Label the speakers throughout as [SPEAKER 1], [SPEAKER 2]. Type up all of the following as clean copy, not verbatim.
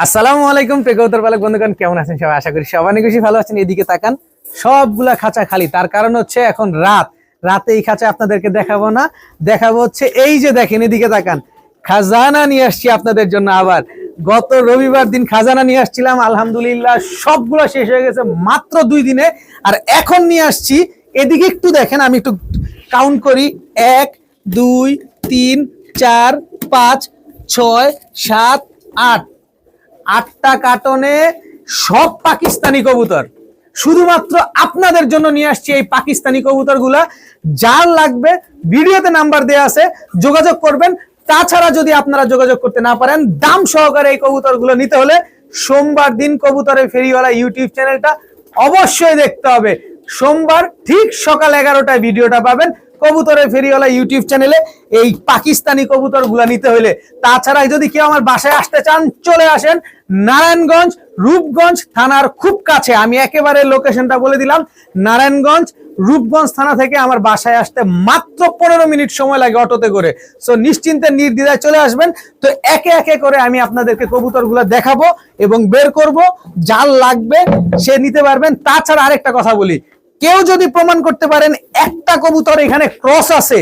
[SPEAKER 1] আসসালামু আলাইকুম প্রেক্ষকতার পালক বন্ধুগণ, কেমন আছেন সবাই? আশা করি সবাই অনেক বেশি ভালো আছেন। এদিকে তাকান, সবগুলা খাঁচা খালি। তার কারণ হচ্ছে এখন রাতে এই খাঁচা আপনাদেরকে দেখাবো না, দেখাবো হচ্ছে এই যে দেখেন, এদিকে তাকান, খাজানা নিয়ে আসছি আপনাদের জন্য। আবার গত রবিবার দিন খাজানা নিয়ে আসছিলাম, আলহামদুলিল্লাহ সবগুলো শেষ হয়ে গেছে মাত্র 2 দিনে। আর এখন নিয়ে আসছি, এদিকে একটু দেখেন, আমি একটু কাউন্ট করি, 1 2 3 4 5 6 7 8, 8টা কার্টনে সব পাকিস্তানি কবুতর। শুধুমাত্র আপনাদের জন্য নিয়ে আসছি এই পাকিস্তানি কবুতরগুলা। যার লাগবে ভিডিওতে নাম্বার দেয়া আছে, যোগাযোগ করবেন। তাছাড়া যদি আপনারা যোগাযোগ করতে না পারেন, দাম সহকারে এই কবুতরগুলো নিতে হলে সোমবার দিন কবুতরের ফেরিওয়ালা ইউটিউব চ্যানেলটা অবশ্যই দেখতে হবে। সোমবার ঠিক সকাল 11টায় ভিডিওটা পাবেন কবুতরের ফেরিওয়ালা ইউটিউব চ্যানেলে, এই পাকিস্তানি কবুতরগুলা নিতে হলে। তাছাড়া যদি কেউ আমার বাসায় আসতে চান, চলে আসেন নারায়ণগঞ্জ রূপগঞ্জ থানার খুব কাছে। আমি একেবারে লোকেশনটা বলে দিলাম, নারায়ণগঞ্জ রূপগঞ্জ থানা থেকে আমার বাসায় আসতে মাত্র 15 মিনিট সময় লাগে অটোতে করে। সো নিশ্চিন্তে নির্দ্বিধায় চলে আসবেন। তো একে একে করে আমি আপনাদেরকে কবুতরগুলো দেখাবো এবং বের করব। যার লাগবে সে নিতে পারবেন। তাছাড়া আরেকটা কথা বলি, কেউ যদি প্রমাণ করতে পারেন একটা কবুতর এখানে ক্রস আছে,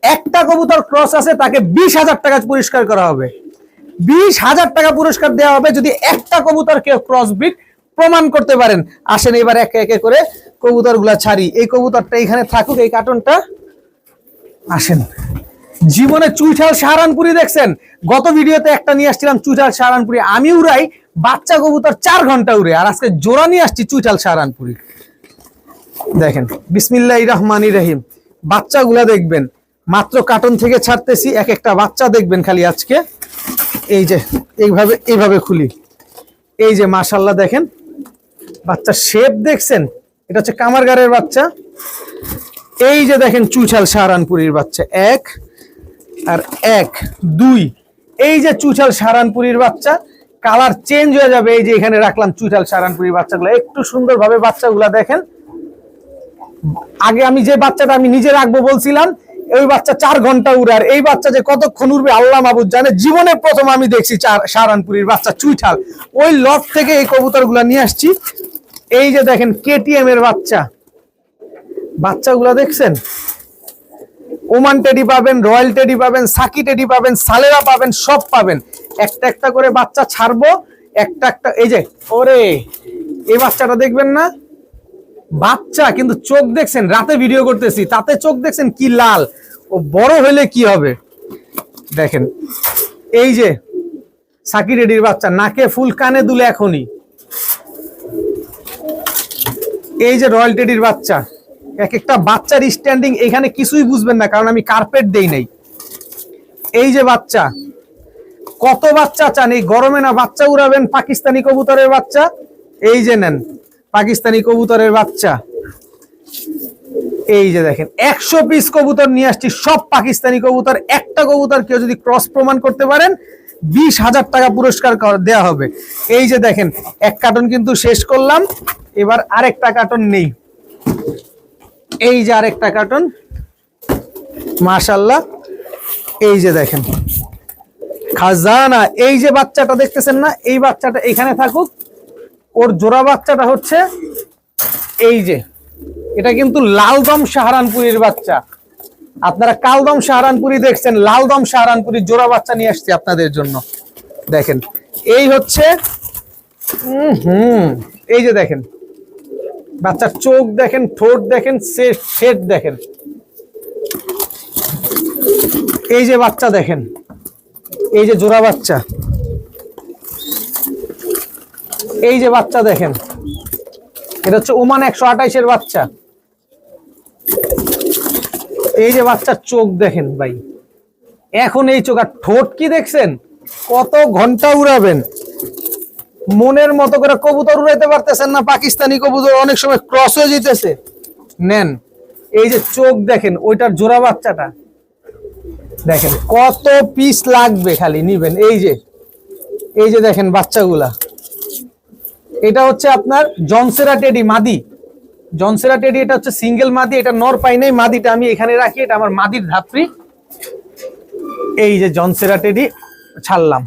[SPEAKER 1] একটা কবুতর ক্রস আছে, তাকে 20,000 টাকা পুরস্কার করা হবে। 20,000 টাকা পুরস্কার দেওয়া হবে যদি একটা কবুতর কেউ ক্রস ব্রিড প্রমাণ করতে পারেন। আসেন এবার একে একে করে কবুতরগুলা ছাড়ি। এই কবুতরটা এখানে থাকুক, এই কার্টনটা। আসেন, জীবনে চুইঠাল সাহারানপুরি দেখছেন? গত ভিডিওতে একটা নিয়ে আসছিলাম চুইঠাল সাহারানপুরি। আমি উড়াই বাচ্চা কবুতর 4 ঘন্টা উড়ে, আর আজকে জোড়া নিয়ে আসছি চুইঠাল সাহারানপুরি। দেখেন, বিসমিল্লাহির রহমানির রহিম। বাচ্চাগুলা দেখবেন, মাত্র কার্টন থেকে ছাড়তেছি, এক একটা বাচ্চা দেখবেন খালি আজকে। এই যে এইভাবে খুলি, এই যে মাশাআল্লাহ দেখেন বাচ্চা শেপ দেখছেন, এটা হচ্ছে কামারগারের বাচ্চা। এই যে দেখেন চুইঠাল সাহারানপুরির বাচ্চা, 1 আর 1 2, এই যে চুইঠাল সাহারানপুরির বাচ্চা। কালার চেঞ্জ হয়ে যাবে। এই যে এখানে রাখলাম চুইঠাল সাহারানপুরির বাচ্চাগুলো, একটু সুন্দরভাবে বাচ্চাগুলা দেখেন। আগে আমি যে বাচ্চাটা আমি নিজে রাখবো বলছিলাম, ওই বাচ্চা 4 ঘন্টা উড়ার, এই বাচ্চা যে কতক্ষণ উড়বে আল্লাহ মাহবুদ জানে। জীবনে প্রথম আমি দেখছি সাহারানপুরির বাচ্চা চুইঠাল। ওই লট থেকে এই কবুতরগুলা নিয়ে আসছি। এই যে দেখেন কেটিএম এর বাচ্চা, বাচ্চাগুলা দেখছেন? ওমান টেডি পাবেন, রয়্যাল টেডি পাবেন, সাকি টেডি পাবেন, সালেরা পাবেন, সব পাবেন। একটা একটা করে বাচ্চা ছাড়বো, একটা একটা। এই যে ওরে, এই বাচ্চাটা দেখবেন না? বাচ্চা কিন্তু চোখ দেখছেন, রাতে ভিডিও করতেছি তাতে চোখ দেখছেন কি লাল। ও বড় হলে কি হবে দেখেন। এই যে সাকি রেডির বাচ্চা, নাকে ফুল, কানে দুলে এখনই। এই যে রয়্যাল টেডির বাচ্চা, এক একটা বাচ্চার স্ট্যান্ডিং এখানে কিছুই বুঝবেন না, কারণ আমি কার্পেট দেই নাই। এই যে বাচ্চা, কত বাচ্চা চান এই গরমে? না বাচ্চা উড়াবেন পাকিস্তানি কবুতরের বাচ্চা। এই যে নেন পাকিস্তানি কবুতরের বাচ্চা। এই যে দেখেন 100 পিস কবুতর নিয়ে আসছি, সব পাকিস্তানি কবুতর। একটা কবুতর কেউ যদি ক্রস প্রমাণ করতে পারেন, 20,000 টাকা পুরস্কার দেওয়া হবে। এই যে দেখেন, এক কার্টন কিন্তু শেষ করলাম, এবার আরেকটা কার্টন নেই। এই যে আরেকটা কার্টন, মাশাআল্লাহ। এই যে দেখেন খাজানা। এই যে বাচ্চাটা দেখতেছেন না, এই বাচ্চাটা এখানে থাকুক। ওর জোড়া বাচ্চাটা হচ্ছে এই যে, এটা কিন্তু লালদম সাহারানপুরির বাচ্চা। আপনারা কালদম সাহারানপুরি দেখছেন, লালদম সাহারানপুরির জোড়া বাচ্চা নিয়ে আসছি আপনাদের জন্য। দেখেন এই হচ্ছে এই যে দেখেন বাচ্চার চোখ দেখেন, ঠোঁট দেখেন, শেড দেখেন। এই যে বাচ্চা দেখেন, এই যে জোড়া বাচ্চা। এই যে বাচ্চা দেখেন, এটা হচ্ছে ওমান 128 এর বাচ্চা। এই যে বাচ্চার চোখ দেখেন ভাই, এখন এই চোখ আর ঠোঁট কি দেখছেন? কত ঘন্টা উড়াবেন? মনের মতো করে কবুতর উড়াইতে পারতেছেন না। পাকিস্তানি কবুতর অনেক সময় ক্রস হয়ে যেতেছে। নেন, এই যে চোখ দেখেন, ওইটার জোড়া বাচ্চাটা দেখেন। কত পিস লাগবে খালি নিবেন। এই যে দেখেন বাচ্চাগুলা। এটা হচ্ছে আপনার জনসেরা টেডি মাদি, জনসেরা টেডি। এটা হচ্ছে সিঙ্গেল মাদি, এটা নর পাই নাই, মাদিটা আমি এখানে রাখি, এটা আমার মাদির ধাত্রী। এই যে জনসেরা টেডি ছাড়লাম।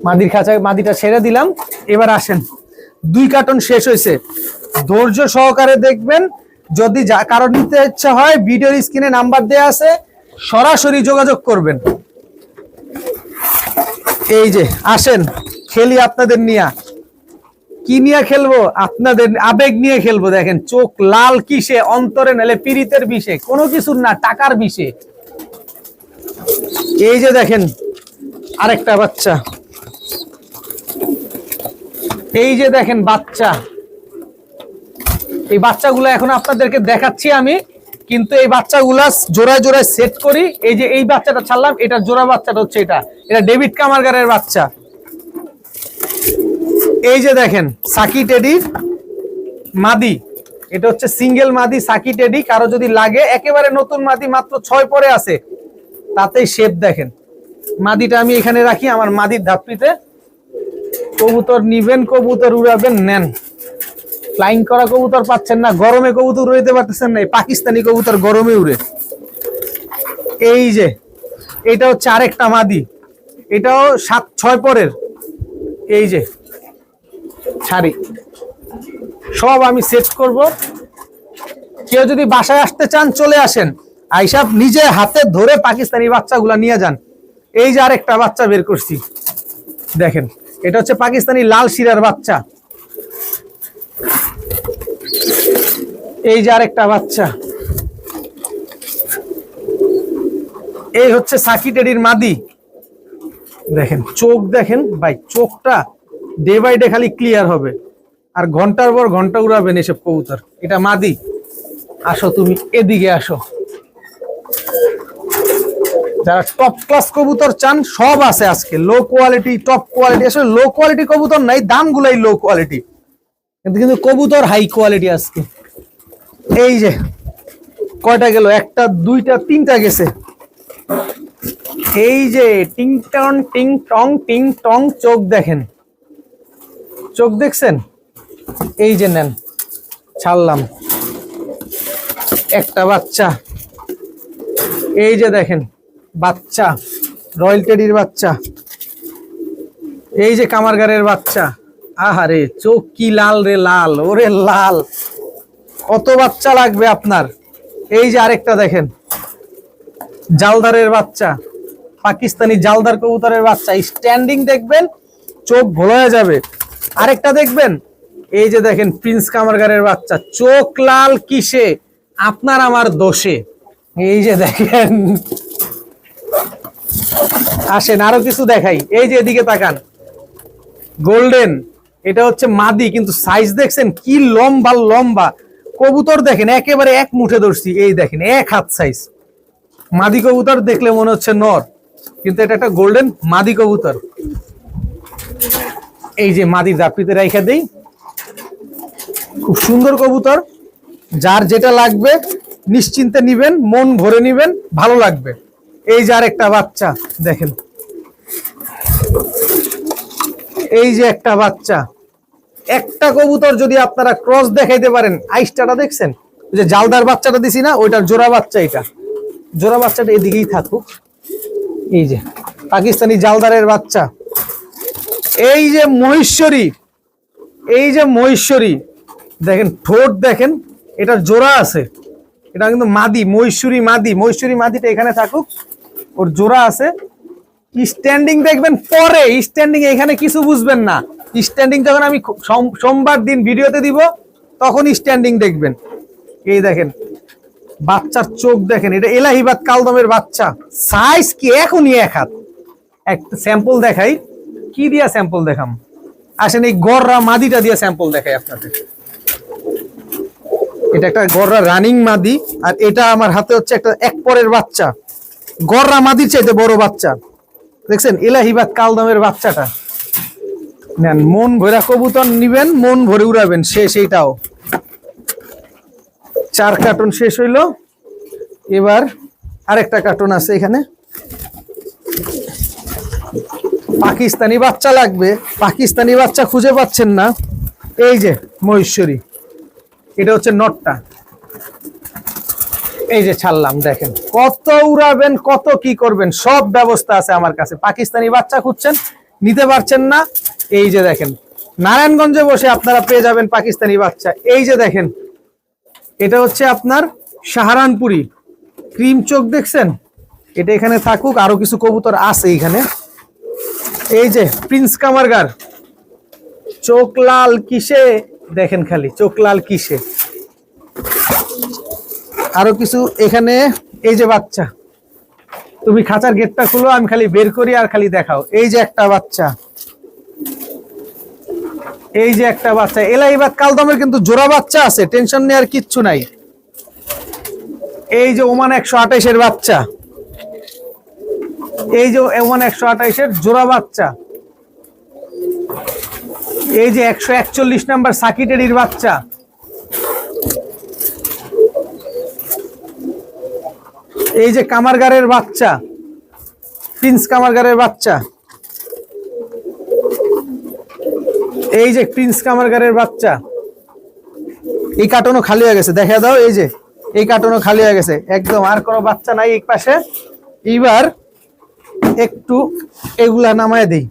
[SPEAKER 1] মাদির খাঁচায় মাদিটা ছেড়ে দিলাম। এবার আসেন, 2 কার্টন শেষ হয়েছে। ধৈর্য সহকারে দেখবেন। যদি কারো নিতে ইচ্ছা হয়, ভিডিওর স্ক্রিনে নাম্বার দেয়া আছে, সরাসরি যোগাযোগ করবেন। এই যে আসেন, খেলি আপনাদের নিয়ে। কি নিয়ে খেলবো? আপনাদের আবেগ নিয়ে খেলবো। দেখেন চোখ লাল কিসে? অন্তরে নালে পীড়িতের বিষে, কোনো কিছুর না, টাকার বিষে। এই যে দেখেন আরেকটা বাচ্চা, এই যে দেখেন বাচ্চা। এই বাচ্চাগুলো এখন আপনাদেরকে দেখাচ্ছি আমি, কিন্তু এই বাচ্চাগুলা জোড়ায় জোড়ায় সেট করি। এই যে এই বাচ্চাটা ছাড়লাম, এটা জোড়া বাচ্চাটা হচ্ছে এটা ডেভিড কামারগারের বাচ্চা। এই যে দেখেন সাকি টেডি মাদি, এটা হচ্ছে সিঙ্গেল মাদি সাকি টেডি। কারো যদি লাগে, একেবারে নতুন মাদি, মাত্র 6 পরে আছে, তাতেই শেপ দেখেন। মাদিটা আমি এখানে রাখি আমার মাদির ধাপড়িতে। কবুতর নিবেন, কবুতর উড়াবেন, নেন। ফ্লাইং করা কবুতর পাচ্ছেন না, গরমে কবুতর উড়াইতে পারতেছেন না, পাকিস্তানি কবুতর গরমে উড়ে। এই যে এটা হচ্ছে আরেকটা মাদি, এটাও 7-6 পরের। এই যে ছাড়ি, সব আমি সেট করব। কেউ যদি বাসায় আসতে চান, চলে আসেন, আইসাব নিজে হাতে ধরে পাকিস্তানি বাচ্চাগুলা নিয়ে যান। এই যে আরেকটা বাচ্চা বের করছি, দেখেন এটা হচ্ছে পাকিস্তানি লাল শিরার বাচ্চা। এই যে আরেকটা বাচ্চা, এই হচ্ছে সাকি টেডির মাদি। দেখেন চোখ দেখেন ভাই, চোখটা ডে বাই ডে খালি ক্লিয়ার হবে, আর ঘন্টার পর ঘন্টা উড়াবেন এসব কবুতর। এটা মাদি। আসো তুমি এদিকে আসো। যারা টপ ক্লাস কবুতর চান, সব আছে আজকে। Low quality, top quality. আসলে লো কোয়ালিটি কবুতর নাই, দামগুলাই লো কোয়ালিটি, কিন্তু কবুতর হাই কোয়ালিটি আজকে। এই যে কয়টা গেল? 1টা 2টা 3টা গেছে। এই যে টিং টং টিং টং টিং টং, চোখ দেখেন, চোখ দেখছেন? এই যে নেন, ছাড়লাম একটা বাচ্চা। এই যে দেখেন বাচ্চা, রয়্যাল টেডির বাচ্চা। এই যে কামারগারের বাচ্চা। আহারে চোখ কি লাল রে, লাল, ওরে লাল। কত বাচ্চা লাগবে আপনার? এই যে আরেকটা দেখেন, জালদারের বাচ্চা, পাকিস্তানি জালদার কবুতরের বাচ্চা। স্ট্যান্ডিং দেখবেন, চোখ ভোলা হয়ে যাবে। আরেকটা দেখবেন, এই যে দেখেন প্রিন্স কামারগারের বাচ্চা। চোখ লাল কিসে? আপনার আমার দোষে। এই যে দেখেন, আসেন আরো কিছু দেখাই। এই যে এদিকে তাকান, গোল্ডেন, এটা হচ্ছে মাদি, কিন্তু সাইজ দেখছেন কি লম্বা লম্বা। কবুতর দেখেন একেবারে এক মুঠে ধরছি। এই দেখেন 1 হাত সাইজ। মাদি কবুতর দেখলে মনে হচ্ছে নর, কিন্তু এটা একটা গোল্ডেন মাদি কবুতর। এই যে মাদির দাপিতে রাইখা দেই। খুব সুন্দর কবুতর, যার যেটা লাগবে নিশ্চিন্তে নিবেন, মন ভরে নিবেন, ভালো লাগবে। এই যে আরেকটা বাচ্চা দেখেন, এই যে একটা বাচ্চা। একটা কবুতর যদি আপনারা ক্রস দেখাইতে পারেন, আইসটাটা দেখছেন? ওই যে জালদার বাচ্চাটা দিছি না, ওইটার জোড়া বাচ্চা। এটা জোড়া বাচ্চাটা এদিকেই থাকুক। এই যে পাকিস্তানি জালদারের বাচ্চা। এই যে মহেশ্বরী, এই যে মহেশ্বরী দেখেন, ঠোঁট দেখেন, এটার জোড়া আছে। এটা কিন্তু মাদি, মহেশ্বরী মাদি। মহেশ্বরী মাদিটা এখানে থাকুক, ওর জোড়া আছে। স্ট্যান্ডিং দেখবেন পরে, স্ট্যান্ডিং এখানে কিছু বুঝবেন না। স্ট্যান্ডিং যখন আমি সোমবার দিন ভিডিওতে দিব, তখন স্ট্যান্ডিং দেখবেন। এই দেখেন বাচ্চার চোখ দেখেন, এটা এলাহিবাদ কালদমের বাচ্চা। সাইজ কি এখনই 1 হাত। একটা স্যাম্পল দেখাই। কি দিয়া স্যাম্পল দেখাম? আসেন এই গররা মাদিটা দিয়ে স্যাম্পল দেখাই আপনাদের। এটা একটা গররা রানিং মাদি, আর এটা আমার হাতে হচ্ছে একটা 1 পরের বাচ্চা। গররা মাদির চাইতে বড় বাচ্চা দেখছেন, এলাহিবাদ কালদমের বাচ্চাটা নেন। মন ভরা কবুতর নিবেন, মন ভরে উড়াবেন। শেষ এইটাও। 4 কার্টন শেষ হইল। এবার আরেকটা কার্টন আছে এখানে। পাকিস্তানি বাচ্চা লাগবে, পাকিস্তানি বাচ্চা খুঁজে পাচ্ছেন না। এই যে মহেশ্বরী, এটা হচ্ছে নটটা। এই যে ছাড়লাম, দেখেন কত উড়াবেন, কত কি করবেন, সব ব্যবস্থা আছে আমার কাছে। পাকিস্তানি বাচ্চা খুঁজছেন, নিতে পারছেন না, এই যে দেখেন নারায়ণগঞ্জে বসে আপনারা পেয়ে যাবেন পাকিস্তানি বাচ্চা। এই যে দেখেন এটা হচ্ছে আপনার সাহারানপুরি ক্রিম চোখ, দেখছেন? এটা এখানে থাকুক, আরো কিছু কবুতর আছে এখানে। এই যে প্রিন্স কামারগার, চোখ লাল কিসে দেখেন, খালি চোখ লাল কিসে। আরো কিছু এখানে, এই যে বাচ্চা, তুমি খাঁচার গেটটা খুলো, আমি খালি বের করি আর খালি দেখাও। এই যে একটা বাচ্চা, এই যে একটা বাচ্চা, এলাইবাদ কালদমের কিন্তু জোড়া বাচ্চা আছে, টেনশন নেওয়ার কিচ্ছু নাই। এই যে ওমান 128-এর বাচ্চা, এই যে ওমান 128-এর জোড়া বাচ্চা। এই যে 141 নাম্বার সাকিটেরির বাচ্চা। এই যে কামারগারের বাচ্চা, প্রিন্স কামারগারের বাচ্চা। এই যে প্রিন্স কামারগারের বাচ্চা। এই কার্টনও খালি হয়ে গেছে, দেখা দাও। এই যে এই কার্টনও খালি হয়ে গেছে একদম, আর কোনো বাচ্চা নাই এই পাশে। এইবার একটু এগুলা নামায় দেই।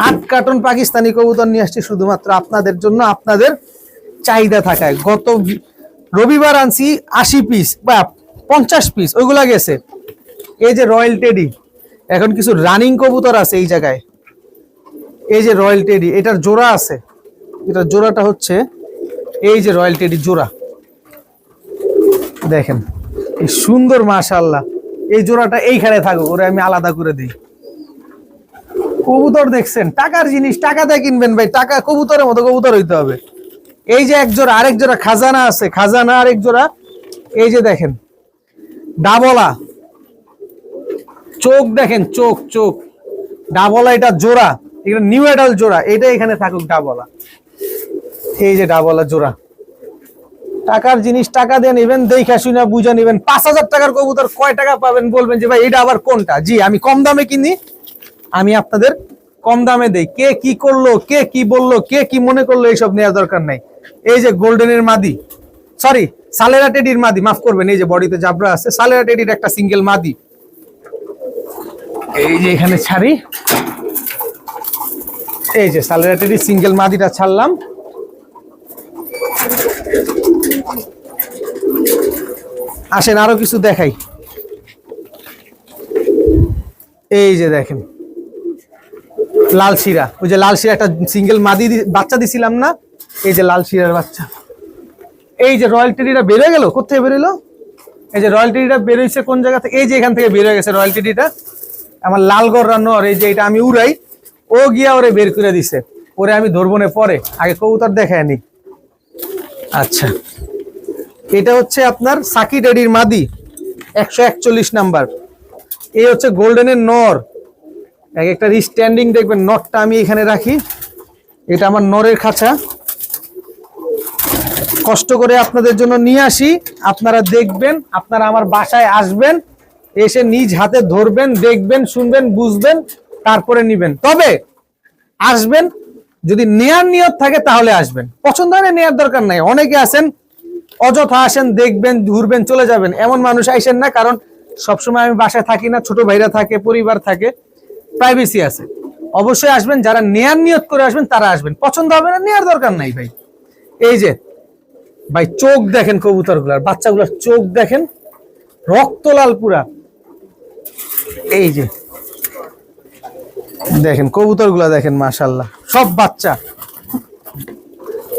[SPEAKER 1] 8 কার্টন পাকিস্তানি কবুতর নিয়ে আসছি শুধুমাত্র আপনাদের জন্য, আপনাদের চাহিদা থাকায়। গত রবিবার আনছি 80 পিস বা 50 পিস, ওইগুলা গেছে। এই যে রয়্যাল টেডি, এখন কিছু রানিং কবুতর আছে এই জায়গায়। এই যে রয়্যাল টেডি, এটার জোড়া আছে, এটার জোড়াটা হচ্ছে এই যে রয়্যাল টেডি জোড়া, দেখেন এই সুন্দর, মাশাআল্লাহ। এই জোড়াটা এইখানে থাকুক, ওরে আমি আলাদা করে দিই। কবুতর দেখছেন, টাকার জিনিস, টাকাতে কিনবেন ভাই, টাকা কবুতরের মতো কবুতর হইতে হবে। এই যে এক জোড়া, আরেক জোড়া খাজানা আছে, খাজানা আরেক জোড়া। এই যে দেখেন ডাবলা, চোখ দেখেন, চোখ চোখ ডাবলা, এটা জোড়া, এটা নিউ অ্যাডাল্ট জোড়া, এটা এখানে থাকুক ডাবলা। এই যে ডাবলা জোড়া, টাকার জিনিস, টাকা দিয়ে নেবেন, দেখা শুনে বুঝে নেবেন। 5000 টাকার কবুতর কয় টাকা পাবেন বলবেন যে ভাই এটা আবার কোনটা? জি, আমি কম দামে কিনি, আমি আপনাদের কম দামে দেই। কে কি করলো, কে কি বললো, কে কি মনে করলো, এইসব নেওয়ার দরকার নাই। এই যে গোল্ডেনের মাদি, সরি সালেরা টেডির মাদি, মাফ করবেন। এই যে বডিতে জাবরা আছে, সালেরা টেডির একটা সিঙ্গেল মাদি। এই যে এখানে ছাড়ি, এই যে সালেরা টেডির সিঙ্গেল মাদিটা ছাড়লাম। আসেন আরো কিছু দেখাই। এই যে দেখেন লাল শিরা, ওই যে লাল শিরা একটা সিঙ্গেল মাদি বাচ্চা দিছিলাম না, এই যে লাল শিরার বাচ্চা। এই যে রয়্যাল টেডিটা বেরোয় গেল, কোথায় বেরোলো? এই যে রয়্যাল টেডিটা বেরোইছে কোন জায়গা থেকে? এই যে এখান থেকে বের হয়ে গেছে রয়্যাল টেডিটা। আমার লালগড় রান্নার, এই যে এটা আমি উড়াই, ও গিয়া ওরে বের করে দিছে। ওরে আমি ধরবো না পরে, আগে কবুতর দেখায় নি। আচ্ছা, এটা হচ্ছে আপনার সাকি টেডির মাদি 141 নাম্বার। এই হচ্ছে গোল্ডেনের নর, এক একটা স্ট্যান্ডিং দেখবেন। নটটা আমি এখানে রাখি, এটা আমার নরের খাঁচা, কষ্ট করে আপনাদের জন্য নিয়ে আসি। আপনারা দেখবেন, আপনারা আমার বাসায় আসবেন, এসে নিজ হাতে ধরবেন, দেখবেন, শুনবেন, বুঝবেন, তারপরে নিবেন। তবে আসবেন যদি নেয়ার নিয়ত থাকে তাহলে আসবেন, পছন্দ হলে নেয়ার দরকার নাই। অনেকে আছেন অযথা আসেন, দেখবেন, ঘুরবেন, চলে যাবেন, এমন মানুষ আইসেন না। কারণ সবসময় আমি বাসায় থাকি না, ছোট ভাইরা থাকে, পরিবার থাকে, প্রাইভেসি আছে। অবশ্যই আসবেন, যারা নেয়ার নিয়ত করে আসবেন তারা আসবেন, পছন্দ হবে না নেয়ার দরকার নাই ভাই। এই যে ভাই চোখ দেখেন কবুতরগুলার, বাচ্চাগুলার চোখ দেখেন, রক্ত লাল পুরা। এই যে দেখেন কবুতরগুলা দেখেন, মাশাআল্লাহ সব বাচ্চা।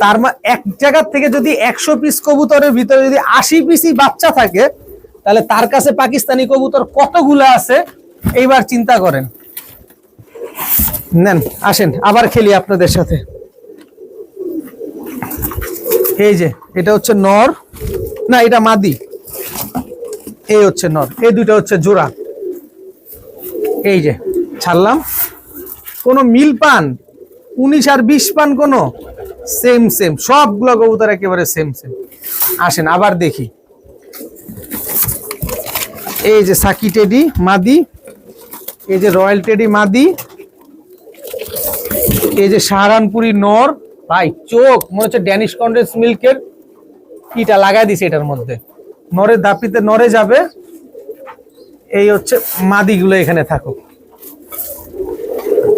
[SPEAKER 1] তার এক জায়গা থেকে যদি 100 পিস কবুতরের ভিতরে যদি 80 পিসই বাচ্চা থাকে, তাহলে তার কাছে পাকিস্তানি কবুতর কতগুলা আছে এইবার চিন্তা করেন। নেন আসেন আবার খেলি আপনাদের সাথে। এই যে এটা হচ্ছে নর, না এটা মাদি, এই হচ্ছে নর, এই দুটো হচ্ছে জোড়া। এই যে ছাড়লাম, কোনো মিল পান 19 আর 20 পান, কোনো সেম সেম, সবগুলো কবুতর একেবারে সেম সেম। আসেন আবার দেখি। এই যে সাকি টেডি মাদি, এই যে রয়্যাল টেডি মাদি, এই যে সাহারানপুরি নর। ভাই চোখ মনে হচ্ছে ড্যানিশ কন্ডেন্স মিল্কের কিটা লাগাই দিছে এটার মধ্যে, নরের দাপিতে নরে যাবে। এই হচ্ছে মাদিগুলো এখানে থাকুক।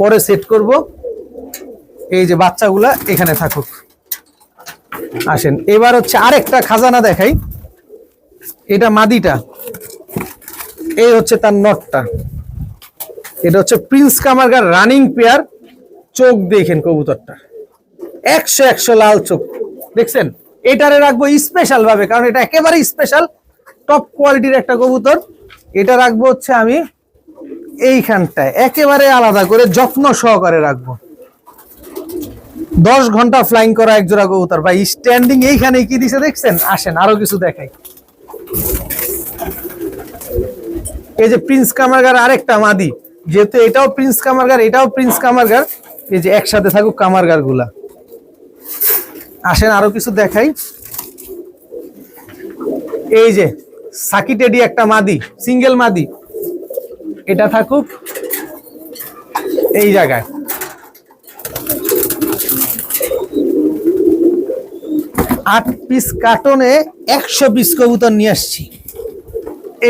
[SPEAKER 1] পরে সেট করব। এই যে বাচ্চাগুলা এখানে থাকুক। আসেন এবার হচ্ছে আরেকটা খাজানা দেখাই। এটা মাদিটা, এই হচ্ছে তার নটটা। এটা হচ্ছে প্রিন্স কামারগার রানিং পেয়ার। চোখ দেখেন কবুতরটা, 100 লাল চোখ দেখছেন। এটারে রাখবো স্পেশাল ভাবে, কারণ এটা একেবারে স্পেশাল টপ কোয়ালিটির একটা কবুতর। এটা রাখবো হচ্ছে আমি এইখানটায় একেবারে আলাদা করে যত্ন সহকারে রাখবো। 10 ঘন্টা ফ্লাইং করা এক জোড়া কবুতর ভাই, স্ট্যান্ডিং এইখানে কি দিছে দেখছেন। আসেন আরো কিছু দেখাই। এই যে প্রিন্স কামারগার আরেকটা মাদি, যেহেতু এটাও প্রিন্স কামারগার এটাও প্রিন্স কামারগার, এই যে একসাথে থাকুক কামারগার গুলা। আসেন আরো কিছু দেখাই। এই যে সাকি টেডি একটা মাদি, সিঙ্গেল মাদি, এটা থাকুক এই জায়গায়। 8 পিস কার্টনে 100 পিস কবুতর নিয়ে আসছি।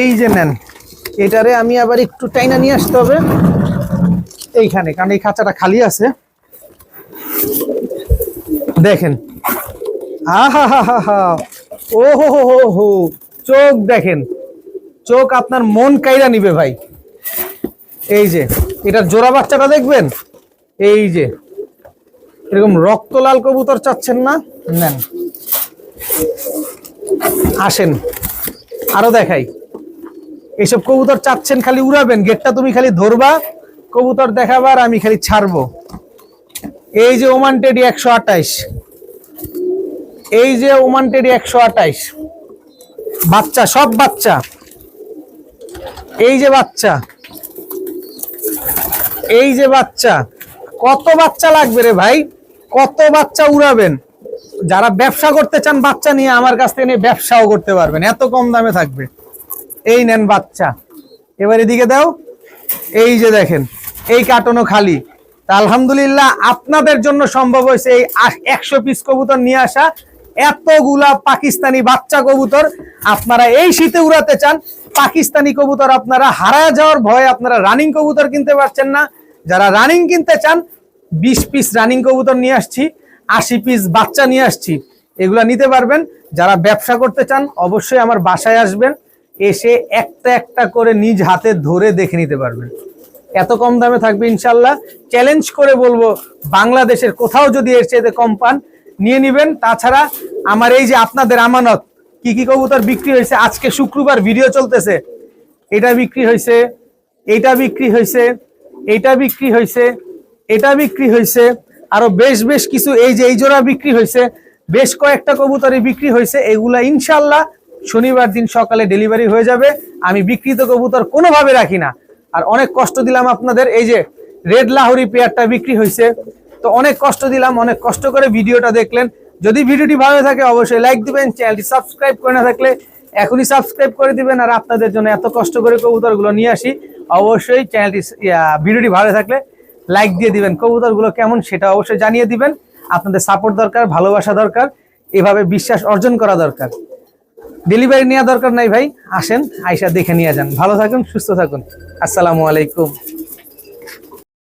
[SPEAKER 1] এই যে নেন, এটারে আমি আবার একটু টাইনা নিয়ে আসতে হবে এইখানে, কারণ এই খাঁচাটা খালি আছে। দেখেন আহা হা হা হা, ও হো হো হো হো, চোখ দেখেন, চোখ আপনার মন কাইরা নিবে ভাই। এই যে এটার জোড়া বাচ্চাটা দেখবেন, এই যে এরকম রক্তলাল কবুতর চাচ্ছেন না, নেন। আসেন আরো দেখাই। এইসব কবুতর চাচ্ছেন খালি উড়াবেন, গেটটা তুমি খালি ধরবা, কবুতর দেখাবার আমি খালি ছাড়বো। এই যে ওমান টেডি 128, এই যে ওমান টেডি 128 বাচ্চা, সব বাচ্চা। এই যে বাচ্চা, এই যে বাচ্চা, কত বাচ্চা লাগবে রে ভাই, কত বাচ্চা উড়াবেন। যারা ব্যবসা করতে চান বাচ্চা নিয়ে আমার কাছ থেকে নিয়ে ব্যবসাও করতে পারবেন, এত কম দামে থাকবে। এই নেন বাচ্চা। এবার এদিকে দাও। এই যে দেখেন এই কার্টনও খালি। তা আলহামদুলিল্লাহ আপনাদের জন্য সম্ভব হয়েছে এই 100 পিস কবুতর নিয়ে আসা। এতগুলা পাকিস্তানি বাচ্চা কবুতর আপনারা এই শীতে উড়াতে চান। পাকিস্তানি কবুতর আপনারা হারায় যাওয়ার ভয়ে আপনারা রানিং কবুতর কিনতে পারছেন না। যারা রানিং কিনতে চান 20 পিস রানিং কবুতর নিয়ে আসছি, 80 পিস বাচ্চা নিয়ে আসছি, এগুলা নিতে পারবেন। যারা ব্যবসা করতে চান অবশ্যই আমার বাসায় আসবেন, এসে একটা একটা করে নিজ হাতে ধরে দেখে নিতে পারবেন। এত কম দামে থাকবে ইনশাল্লাহ। চ্যালেঞ্জ করে বলবো বাংলাদেশের কোথাও যদি এর চেয়ে কম পান নিয়ে নিবেন। তাছাড়া আমার এই যে আপনাদের আমানত, কি কি কবুতর বিক্রি হয়েছে, আজকে শুক্রবার ভিডিও চলতেছে, এটা বিক্রি হয়েছে, এটা বিক্রি হয়েছে, এটা বিক্রি হয়েছে, এটা বিক্রি হয়েছে, আরো বেশ বেশ কিছু, এই যে এই জোড়া বিক্রি হয়েছে, বেশ কয়েকটা কবুতরই বিক্রি হয়েছে। এগুলা ইনশাল্লাহ শনিবার দিন সকালে ডেলিভারি হয়ে যাবে। আমি বিক্রিত কবুতর কোনোভাবে রাখি না। আর অনেক কষ্ট দিলাম আপনাদের, এই যে রেড লাহোরি পেয়ারটা বিক্রি হয়েছে, তো অনেক কষ্ট দিলাম, অনেক কষ্ট করে ভিডিওটা দেখলেন। যদি ভিডিওটি ভালো থাকে অবশ্যই লাইক দিবেন, চ্যানেলটি সাবস্ক্রাইব করে না থাকলে এখনই সাবস্ক্রাইব করে দিবেন। আর আপনাদের জন্য এত কষ্ট করে কবুতরগুলো নিয়ে আসি, অবশ্যই চ্যানেলটি ভিডিওটি ভালো থাকলে লাইক দিয়ে দিবেন। কবুতরগুলো কেমন সেটা অবশ্যই জানিয়ে দিবেন। আপনাদের সাপোর্ট দরকার, ভালোবাসা দরকার, এভাবে বিশ্বাস অর্জন করা দরকার। ডেলিভারি নেওয়া দরকার নাই ভাই, আসেন আইসা দেখে নিয়ে যান। ভালো থাকুন, সুস্থ থাকুন, আসসালামু আলাইকুম।